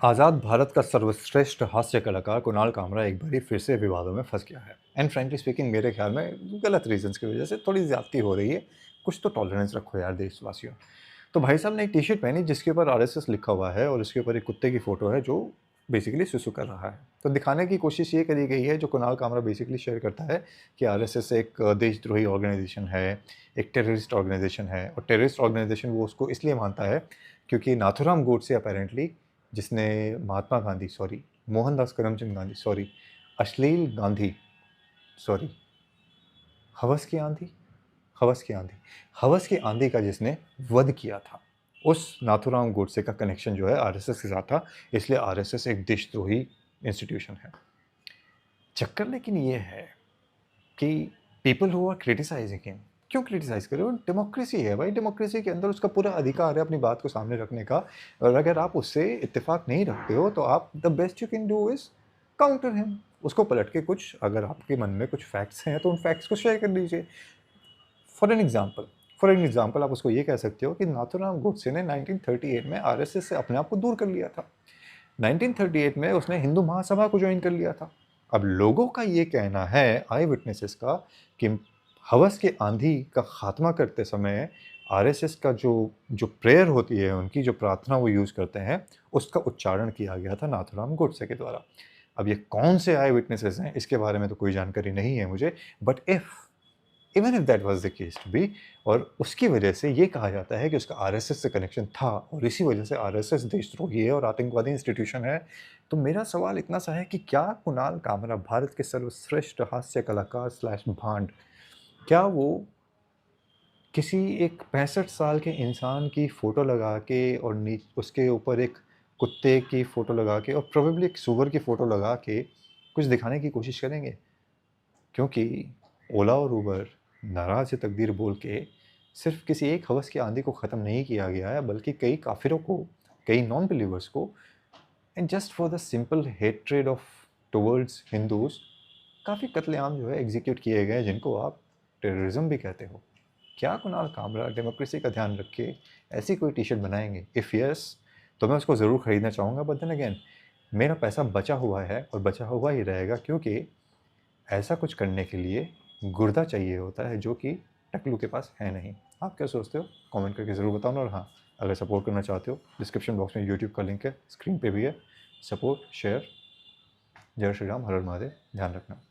आज़ाद भारत का सर्वश्रेष्ठ हास्य कलाकार कुणाल कामरा एक बारी फिर से विवादों में फंस गया है एंड फ्रेंकली स्पीकिंग मेरे ख्याल में गलत रीजंस की वजह से थोड़ी ज़्यादती हो रही है। कुछ तो टॉलरेंस रखो यार देशवासियों। तो भाई साहब ने एक टी शर्ट पहनी जिसके ऊपर आरएसएस लिखा हुआ है और उसके ऊपर एक कुत्ते की फ़ोटो है जो बेसिकली सुसु कर रहा है। तो दिखाने की कोशिश ये करी गई है जो कुणाल कामरा बेसिकली शेयर करता है कि आरएसएस एक देशद्रोही ऑर्गेनाइजेशन है, एक टेररिस्ट ऑर्गेनाइजेशन है और टेररिस्ट ऑर्गेनाइजेशन वो उसको इसलिए मानता है क्योंकि नाथुराम गोडसे अपेरेंटली, जिसने महात्मा गांधी सॉरी मोहनदास करमचंद गांधी सॉरी अश्लील गांधी सॉरी हवस की आंधी हवस की आंधी हवस की आंधी का जिसने वध किया था, उस नाथुराम गोडसे का कनेक्शन जो है आरएसएस के साथ था। इसलिए आरएसएस एक देशद्रोही इंस्टीट्यूशन है। चक्कर लेकिन ये है कि people who are criticizing him क्यों क्रिटिसाइज करें? डेमोक्रेसी है भाई, डेमोक्रेसी के अंदर उसका पूरा अधिकार है अपनी बात को सामने रखने का। और अगर आप उससे इत्तेफाक नहीं रखते हो तो आप the best you can do is counter him. उसको पलट के कुछ, अगर आपके मन में कुछ फैक्ट्स हैं तो उन फैक्ट्स को शेयर कर दीजिए। फॉर एन एग्जाम्पल आप उसको ये कह सकते हो कि नाथुराम गोडसे ने 1938 में आरएसएस से अपने आप को दूर कर लिया था। 1938 में उसने हिंदू महासभा को ज्वाइन कर लिया था। अब लोगों का ये कहना है, आई विटनेसेस का, कि हवस की आंधी का खात्मा करते समय आरएसएस का जो जो प्रेयर होती है, उनकी जो प्रार्थना वो यूज़ करते हैं, उसका उच्चारण किया गया था नाथुराम गोडसे के द्वारा। अब ये कौन से आई विटनेसेस हैं इसके बारे में तो कोई जानकारी नहीं है मुझे, but even if that was the case to be, और उसकी वजह से ये कहा जाता है कि उसका आरएसएस से कनेक्शन था और इसी वजह से आरएसएस देशद्रोही है और आतंकवादी इंस्टीट्यूशन है। तो मेरा सवाल इतना सा है कि क्या कुणाल कामरा, भारत के सर्वश्रेष्ठ हास्य कलाकार स्लैश भांड, क्या वो किसी एक 65 साल के इंसान की फ़ोटो लगा के और उसके ऊपर एक कुत्ते की फ़ोटो लगा के और प्रोबेबली एक सुअर की फ़ोटो लगा के कुछ दिखाने की कोशिश करेंगे? क्योंकि ओला और उबर नाराज़ से तकदीर बोल के सिर्फ किसी एक हवस की आंधी को ख़त्म नहीं किया गया है, बल्कि कई काफिरों को, कई नॉन बिलीवर्स को, and just for the simple hatred of towards Hindus, काफ़ी कत्लेआम जो है एग्जीक्यूट किए गए जिनको आप टेररिज्म भी कहते हो। क्या कुणाल कामरा डेमोक्रेसी का ध्यान रख के ऐसी कोई टी शर्ट बनाएंगे? इफ़ यस, तो मैं उसको ज़रूर ख़रीदना चाहूँगा। बट देन अगेन, मेरा पैसा बचा हुआ है और बचा हुआ ही रहेगा, क्योंकि ऐसा कुछ करने के लिए गुर्दा चाहिए होता है जो कि टकलू के पास है नहीं। आप क्या सोचते हो? कमेंट करके ज़रूर बताना। और हाँ, अगर सपोर्ट करना चाहते हो, डिस्क्रिप्शन बॉक्स में यूट्यूब का लिंक है, स्क्रीन पे भी है। Support, share. जय श्री राम, हर हर महादेव। ध्यान रखना।